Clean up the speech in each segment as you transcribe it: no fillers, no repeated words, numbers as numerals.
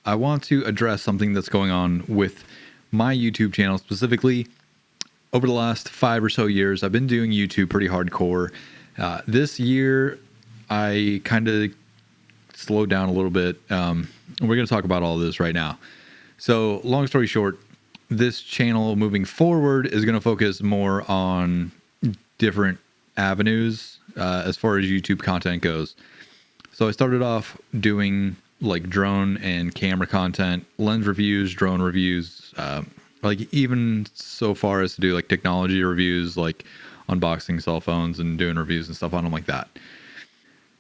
I want to address something that's going on with my YouTube channel specifically. Over the last 5 or so years, I've been doing YouTube pretty hardcore. This year, I kind of slowed down a little bit. We're going to talk about all this right now. So, long story short, this channel moving forward is going to focus more on different avenues as far as YouTube content goes. So I started off doing like drone and camera content, lens reviews, drone reviews, like even so far as to do like technology reviews, like unboxing cell phones and doing reviews and stuff on them like that.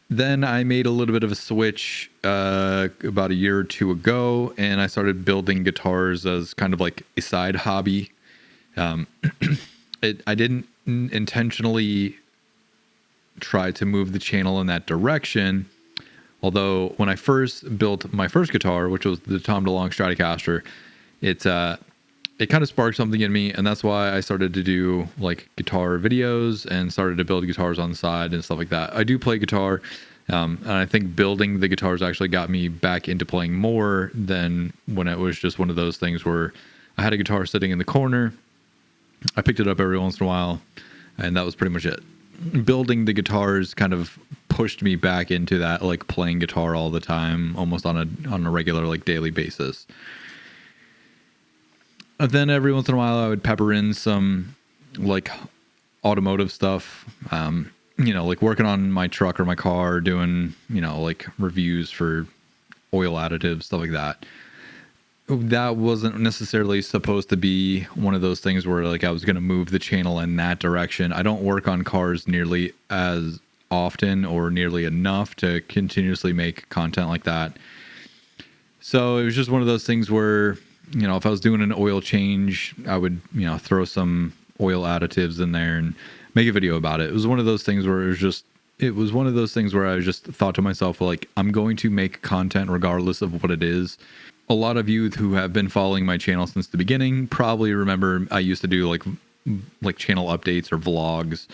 Then I made a little bit of a switch about a year or two ago, and I started building guitars as kind of like a side hobby. I didn't intentionally try to move the channel in that direction. Although when I first built my first guitar, which was the Tom DeLonge Stratocaster, it kind of sparked something in me, and that's why I started to do like guitar videos and started to build guitars on the side and stuff like that. I do play guitar, and I think building the guitars actually got me back into playing more than when it was just one of those things where I had a guitar sitting in the corner. I picked it up every once in a while, and that was pretty much it. Building the guitars kind of pushed me back into that, like playing guitar all the time, almost on a regular, like daily basis. And then every once in a while, I would pepper in some like automotive stuff, like working on my truck or my car, doing, like reviews for oil additives, stuff like that. That wasn't necessarily supposed to be one of those things where like I was going to move the channel in that direction. I don't work on cars nearly as often or nearly enough to continuously make content like that. So it was just one of those things where, if I was doing an oil change, I would, throw some oil additives in there and make a video about it. It was one of those things where I just thought to myself, like, I'm going to make content regardless of what it is. A lot of you who have been following my channel since the beginning probably remember I used to do like channel updates or vlogs.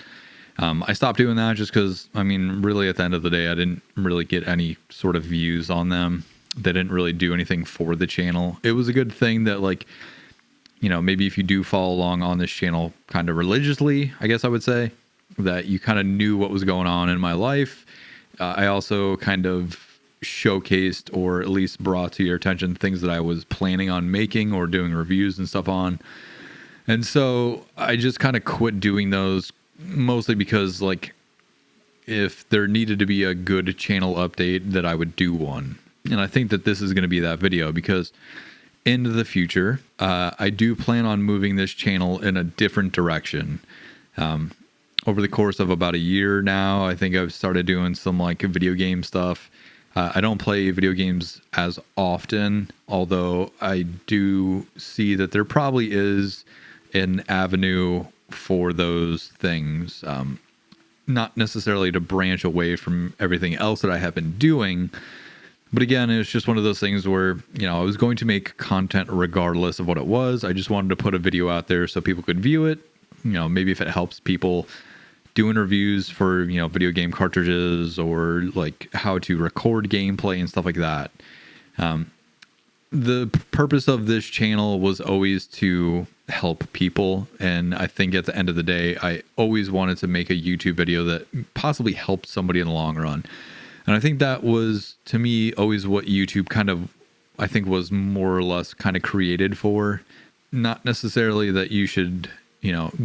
I stopped doing that just because, really at the end of the day, I didn't really get any sort of views on them. They didn't really do anything for the channel. It was a good thing that maybe if you do follow along on this channel kind of religiously, I guess I would say, that you kind of knew what was going on in my life. I also kind of showcased or at least brought to your attention things that I was planning on making or doing reviews and stuff on. And so I just kind of quit doing those, mostly because like if there needed to be a good channel update, that I would do one. And I think that this is going to be that video, because in the future, I do plan on moving this channel in a different direction. Over the course of about a year now, I think I've started doing some like video game stuff. I don't play video games as often, although I do see that there probably is an avenue for those things. Not necessarily to branch away from everything else that I have been doing. But again, it's just one of those things where, I was going to make content regardless of what it was. I just wanted to put a video out there so people could view it. Maybe if it helps people doing reviews for, video game cartridges or like how to record gameplay and stuff like that. The purpose of this channel was always to help people. And I think at the end of the day, I always wanted to make a YouTube video that possibly helped somebody in the long run. And I think that was, to me, always what YouTube kind of, I think, was more or less kind of created for. Not necessarily that you should,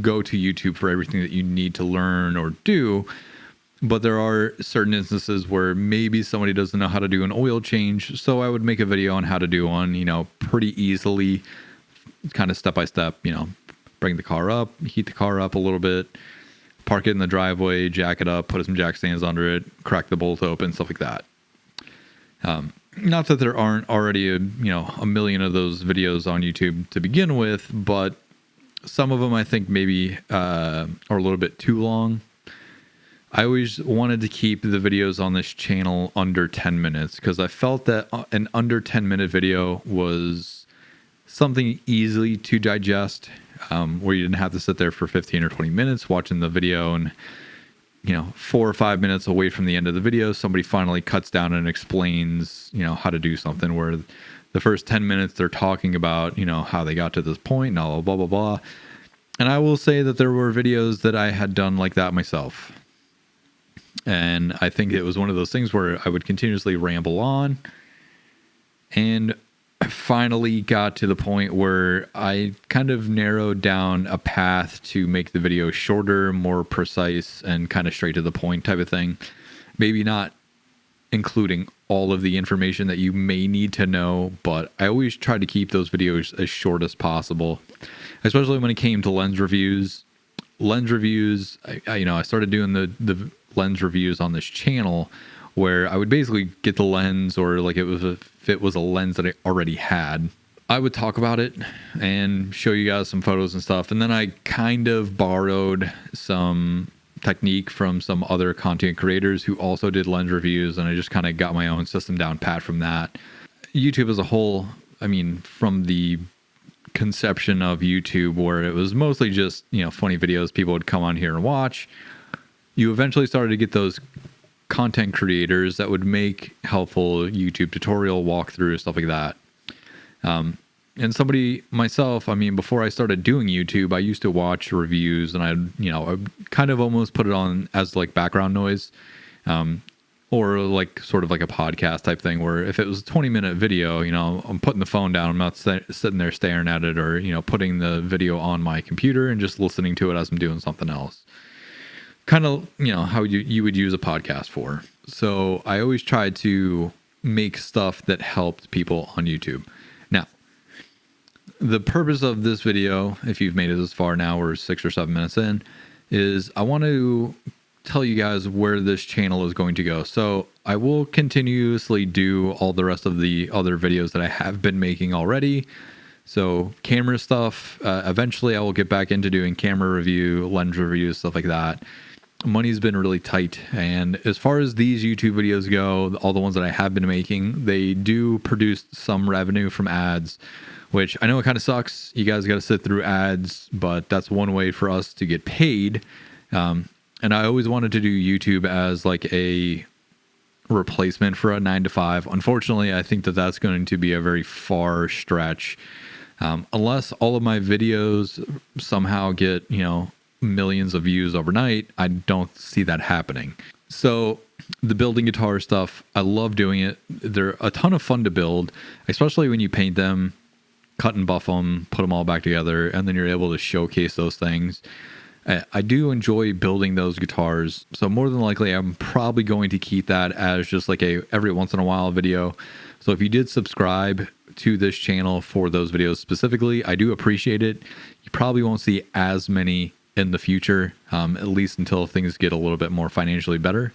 go to YouTube for everything that you need to learn or do, but there are certain instances where maybe somebody doesn't know how to do an oil change. So I would make a video on how to do one, pretty easily, kind of step by step, bring the car up, heat the car up a little bit, park it in the driveway, jack it up, put some jack stands under it, crack the bolt open, stuff like that. Not that there aren't already a million of those videos on YouTube to begin with, but some of them I think maybe are a little bit too long. I always wanted to keep the videos on this channel under 10 minutes because I felt that an under 10-minute video was something easily to digest, where you didn't have to sit there for 15 or 20 minutes watching the video and 4 or 5 minutes away from the end of the video, somebody finally cuts down and explains, how to do something, where the first 10 minutes they're talking about, how they got to this point and all blah, blah, blah. And I will say that there were videos that I had done like that myself. And I think it was one of those things where I would continuously ramble on, and finally got to the point where I kind of narrowed down a path to make the video shorter, more precise, and kind of straight to the point type of thing. Maybe not including all of the information that you may need to know, but I always try to keep those videos as short as possible, especially when it came to lens reviews. I started doing the lens reviews on this channel where I would basically get the lens, or like if it was a lens that I already had, I would talk about it and show you guys some photos and stuff. And then I kind of borrowed some technique from some other content creators who also did lens reviews, and I just kind of got my own system down pat from that. YouTube as a whole, from the conception of YouTube where it was mostly just, funny videos people would come on here and watch, you eventually started to get those content creators that would make helpful YouTube tutorial walkthrough, stuff like that. And somebody myself, before I started doing YouTube, I used to watch reviews, and I'd kind of almost put it on as like background noise, or like sort of like a podcast type thing, where if it was a 20-minute video, I'm putting the phone down, I'm not sitting there staring at it, or, putting the video on my computer and just listening to it as I'm doing something else. Kind of, how you would use a podcast for. So I always tried to make stuff that helped people on YouTube. Now, the purpose of this video, if you've made it this far now, we're 6 or 7 minutes in, is I want to tell you guys where this channel is going to go. So I will continuously do all the rest of the other videos that I have been making already. So camera stuff, eventually I will get back into doing camera review, lens review, stuff like that. Money's been really tight, and as far as these YouTube videos go, all the ones that I have been making, they do produce some revenue from ads, which I know it kind of sucks. You guys got to sit through ads, but that's one way for us to get paid. And I always wanted to do YouTube as like a replacement for a 9-to-5. Unfortunately, I think that that's going to be a very far stretch. Unless all of my videos somehow get, millions of views overnight, I don't see that happening. So the building guitar stuff, I love doing it. They're a ton of fun to build, especially when you paint them, cut and buff them, put them all back together, and then you're able to showcase those things. I do enjoy building those guitars, so more than likely I'm probably going to keep that as just like a every once in a while video. So if you did subscribe to this channel for those videos specifically, I do appreciate it. You probably won't see as many in the future, at least until things get a little bit more financially better.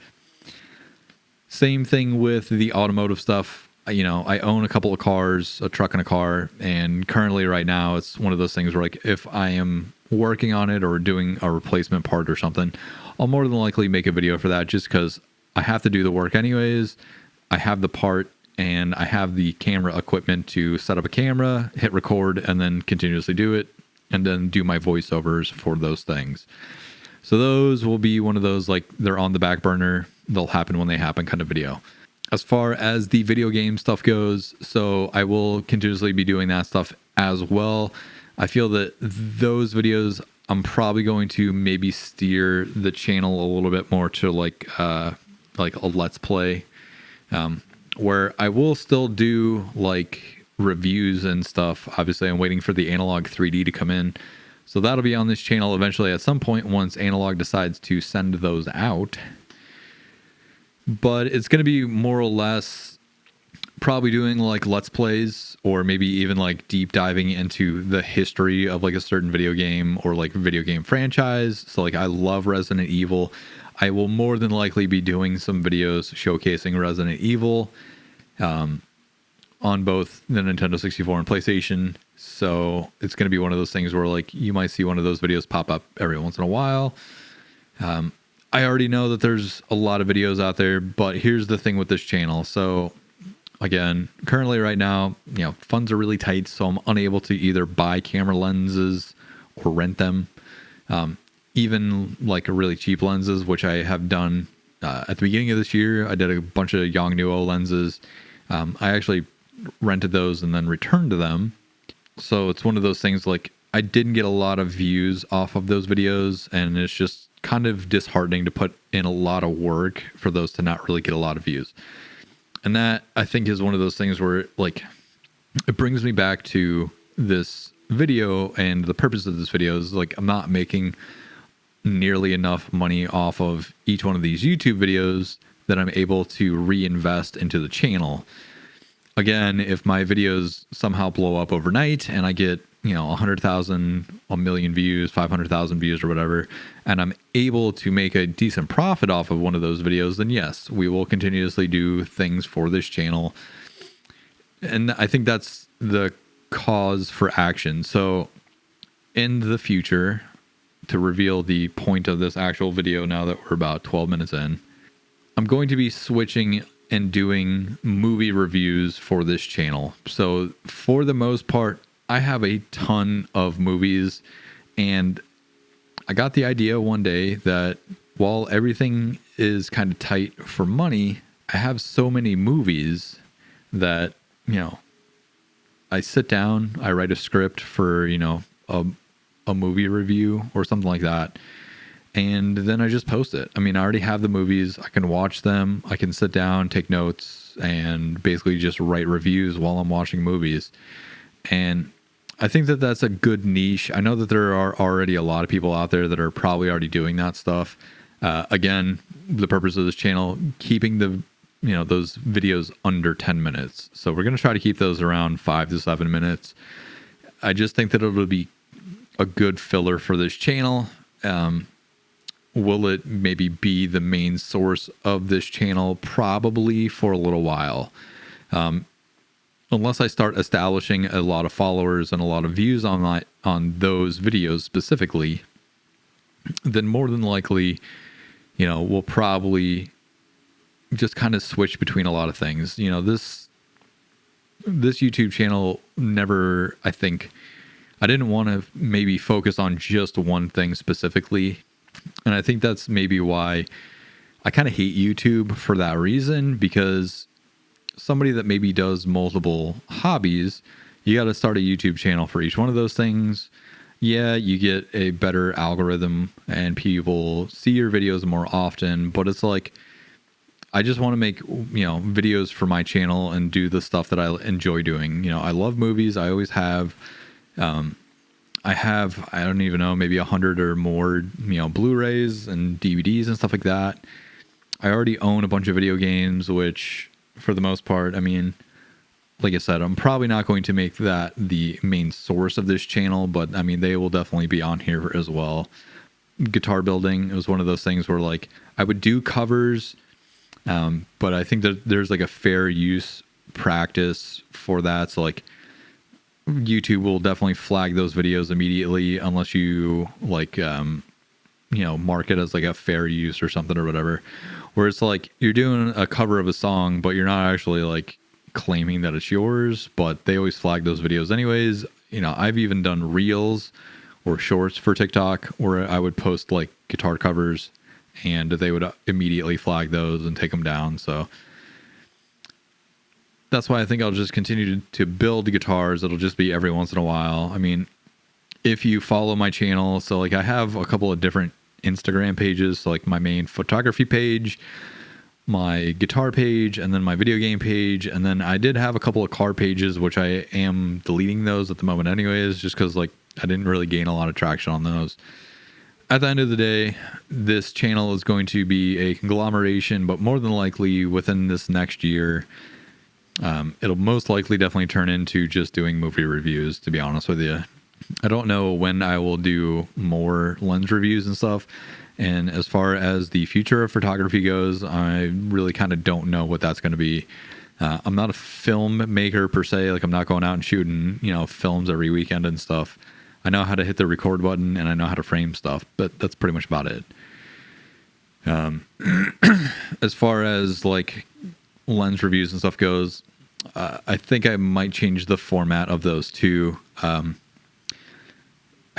Same thing with the automotive stuff. I own a couple of cars, a truck and a car, and currently right now it's one of those things where like if I am working on it or doing a replacement part or something, I'll more than likely make a video for that, just because I have to do the work anyways. I have the part and I have the camera equipment to set up a camera, hit record, and then continuously do it, and then do my voiceovers for those things. So those will be one of those, like, they're on the back burner, they'll happen when they happen kind of video. As far as the video game stuff goes, so I will continuously be doing that stuff as well. I feel that those videos, I'm probably going to maybe steer the channel a little bit more to like a let's play, where I will still do like reviews and stuff. Obviously, I'm waiting for the Analog 3D to come in, so that'll be on this channel eventually at some point once Analog decides to send those out. But it's going to be more or less probably doing like let's plays, or maybe even like deep diving into the history of like a certain video game or like video game franchise. So like I love Resident Evil. I will more than likely be doing some videos showcasing Resident Evil on both the Nintendo 64 and PlayStation. So it's going to be one of those things where like you might see one of those videos pop up every once in a while. I already know that there's a lot of videos out there, but here's the thing with this channel. So again, currently right now, funds are really tight, so I'm unable to either buy camera lenses or rent them. even like really cheap lenses, which I have done at the beginning of this year. I did a bunch of Yongnuo lenses. I actually rented those and then returned to them. So it's one of those things like I didn't get a lot of views off of those videos, and it's just kind of disheartening to put in a lot of work for those to not really get a lot of views. And that, I think, is one of those things where like it brings me back to this video, and the purpose of this video is like I'm not making nearly enough money off of each one of these YouTube videos that I'm able to reinvest into the channel. Again, if my videos somehow blow up overnight and I get, 100,000, a million views, 500,000 views or whatever, and I'm able to make a decent profit off of one of those videos, then yes, we will continuously do things for this channel. And I think that's the cause for action. So in the future, to reveal the point of this actual video now that we're about 12 minutes in, I'm going to be switching and doing movie reviews for this channel. So for the most part, I have a ton of movies, and I got the idea one day that while everything is kind of tight for money, I have so many movies that, I sit down, I write a script for, a movie review or something like that, and then I just post it. I already have the movies. I can watch them. I can sit down, take notes, and basically just write reviews while I'm watching movies. And I think that that's a good niche. I know that there are already a lot of people out there that are probably already doing that stuff. Again, the purpose of this channel, keeping the those videos under 10 minutes. So we're going to try to keep those around 5 to 7 minutes. I just think that it'll be a good filler for this channel. Will it maybe be the main source of this channel? Probably for a little while. Unless I start establishing a lot of followers and a lot of views on those videos specifically, then more than likely, we'll probably just kind of switch between a lot of things. This YouTube channel never, I didn't want to maybe focus on just one thing specifically. And I think that's maybe why I kind of hate YouTube for that reason, because somebody that maybe does multiple hobbies, you got to start a YouTube channel for each one of those things. Yeah, you get a better algorithm and people see your videos more often, but it's like, I just want to make, videos for my channel and do the stuff that I enjoy doing. I love movies. I always have. I don't even know, maybe 100 or more, Blu-rays and DVDs and stuff like that. I already own a bunch of video games, which for the most part, like I said, I'm probably not going to make that the main source of this channel, but they will definitely be on here as well. Guitar building, it was one of those things where like I would do covers, but I think that there's like a fair use practice for that. So like YouTube will definitely flag those videos immediately unless you like, mark it as like a fair use or something or whatever, where it's like you're doing a cover of a song, but you're not actually like claiming that it's yours, but they always flag those videos anyways. I've even done reels or shorts for TikTok where I would post like guitar covers and they would immediately flag those and take them down. So that's why I think I'll just continue to build guitars. It'll just be every once in a while. If you follow my channel, so like I have a couple of different Instagram pages, so like my main photography page, my guitar page, and then my video game page. And then I did have a couple of car pages, which I am deleting those at the moment anyways, just because like I didn't really gain a lot of traction on those. At the end of the day, this channel is going to be a conglomeration, but more than likely within this next year, it'll most likely definitely turn into just doing movie reviews, to be honest with you. I don't know when I will do more lens reviews and stuff. And as far as the future of photography goes, I really kind of don't know what that's going to be. I'm not a filmmaker per se. Like I'm not going out and shooting, films every weekend and stuff. I know how to hit the record button and I know how to frame stuff, but that's pretty much about it. As far as like lens reviews and stuff goes, I think I might change the format of those too.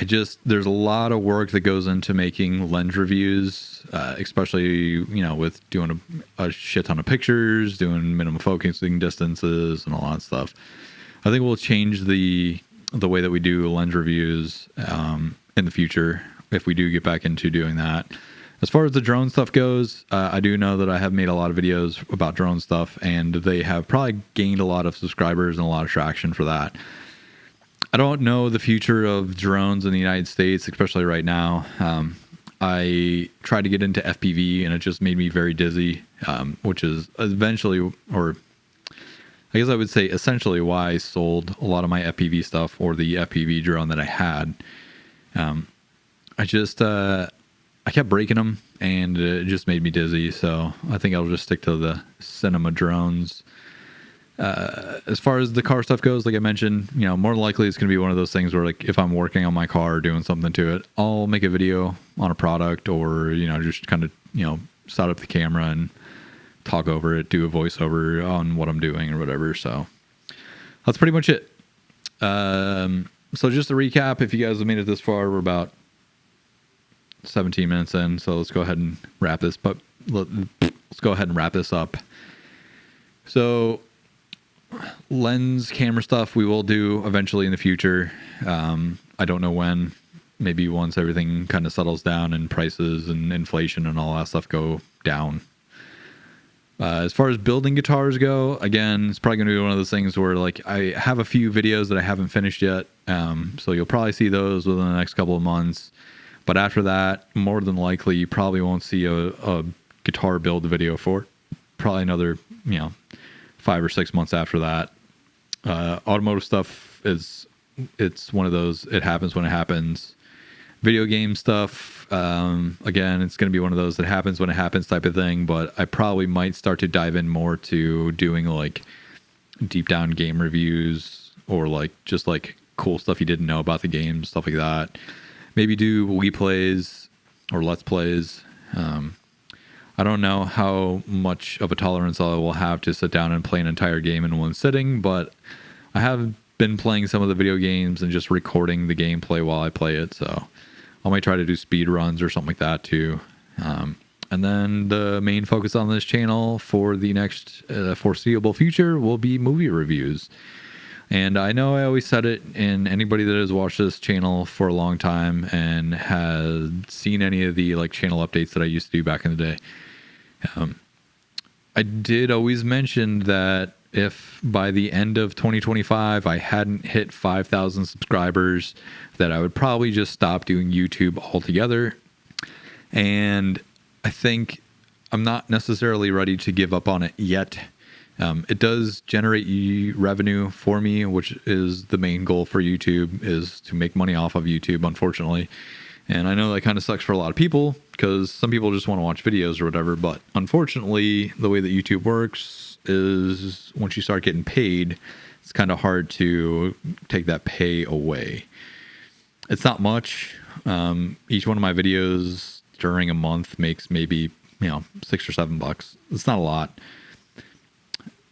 there's a lot of work that goes into making lens reviews, especially, with doing a shit ton of pictures, doing minimum focusing distances and all that stuff. I think we'll change the way that we do lens reviews in the future if we do get back into doing that. As far as the drone stuff goes, I do know that I have made a lot of videos about drone stuff, and they have probably gained a lot of subscribers and a lot of traction for that. I don't know the future of drones in the United States, especially right now. I tried to get into FPV, and it just made me very dizzy, which is eventually, or I guess I would say essentially, why I sold a lot of my FPV stuff, or the FPV drone that I had. I kept breaking them, and it just made me dizzy. So I think I'll just stick to the cinema drones. As far as the car stuff goes, like I mentioned, more than likely it's going to be one of those things where, like, if I'm working on my car or doing something to it, I'll make a video on a product, or, just kind of, set up the camera and talk over it, do a voiceover on what I'm doing or whatever. So that's pretty much it. So just to recap, if you guys have made it this far, we're about 17 minutes in. So let's go ahead and wrap this, but let's go ahead and wrap this up. So lens camera stuff we will do eventually in the future. I don't know when. Maybe once everything kind of settles down and prices and inflation and all that stuff go down. As far as building guitars go, again, it's probably going to be one of those things where, like, I have a few videos that I haven't finished yet. So you'll probably see those within the next couple of months. But after that, more than likely, you probably won't see a guitar build video for probably another, 5 or 6 months after that. Automotive stuff it's one of those, it happens when it happens. Video game stuff, again, it's going to be one of those that happens when it happens type of thing, but I probably might start to dive in more to doing, like, deep down game reviews, or, like, just, like, cool stuff you didn't know about the game, stuff like that. Maybe do Wii plays or Let's Plays. I don't know how much of a tolerance I will have to sit down and play an entire game in one sitting, but I have been playing some of the video games and just recording the gameplay while I play it, so I might try to do speed runs or something like that too. And then the main focus on this channel for the next foreseeable future will be movie reviews. And I know I always said it, and anybody that has watched this channel for a long time and has seen any of the, like, channel updates that I used to do back in the day, I did always mention that if by the end of 2025 I hadn't hit 5,000 subscribers, that I would probably just stop doing YouTube altogether. And I think I'm not necessarily ready to give up on it yet. It does generate revenue for me, which is the main goal for YouTube, is to make money off of YouTube, unfortunately. And I know that kind of sucks for a lot of people, because some people just want to watch videos or whatever. But unfortunately, the way that YouTube works is once you start getting paid, it's kind of hard to take that pay away. It's not much. Each one of my videos during a month makes maybe, $6 or $7. It's not a lot.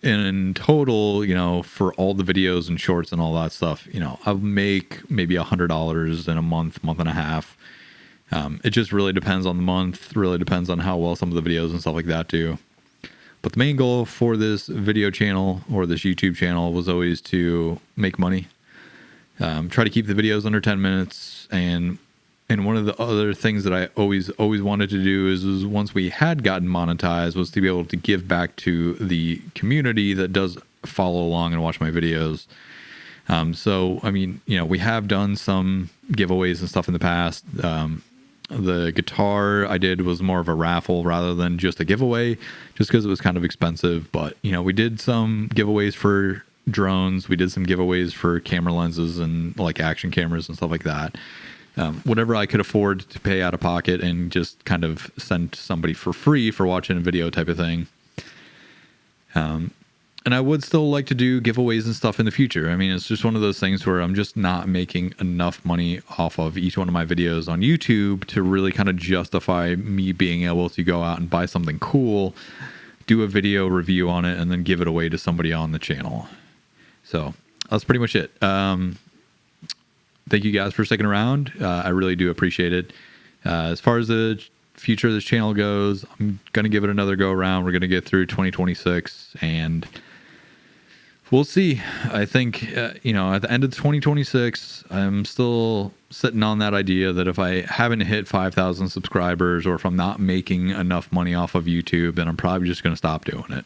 In total, for all the videos and shorts and all that stuff, I'll make maybe $100 in a month and a half. It just really depends on the month, really depends on how well some of the videos and stuff like that do. But the main goal for this video channel, or this YouTube channel, was always to make money. Try to keep the videos under 10 minutes. And one of the other things that I always wanted to do is once we had gotten monetized, was to be able to give back to the community that does follow along and watch my videos. So, I mean, we have done some giveaways and stuff in the past. The guitar I did was more of a raffle rather than just a giveaway, just because it was kind of expensive. But, we did some giveaways for drones. We did some giveaways for camera lenses and, like, action cameras and stuff like that. Whatever I could afford to pay out of pocket and just kind of send somebody for free for watching a video type of thing. And I would still like to do giveaways and stuff in the future. I mean, it's just one of those things where I'm just not making enough money off of each one of my videos on YouTube to really kind of justify me being able to go out and buy something cool, do a video review on it, and then give it away to somebody on the channel. So that's pretty much it. thank you guys for sticking around. I really do appreciate it. As far as the future of this channel goes, I'm going to give it another go around. We're going to get through 2026 and we'll see. I think, at the end of 2026, I'm still sitting on that idea that if I haven't hit 5,000 subscribers or if I'm not making enough money off of YouTube, then I'm probably just going to stop doing it.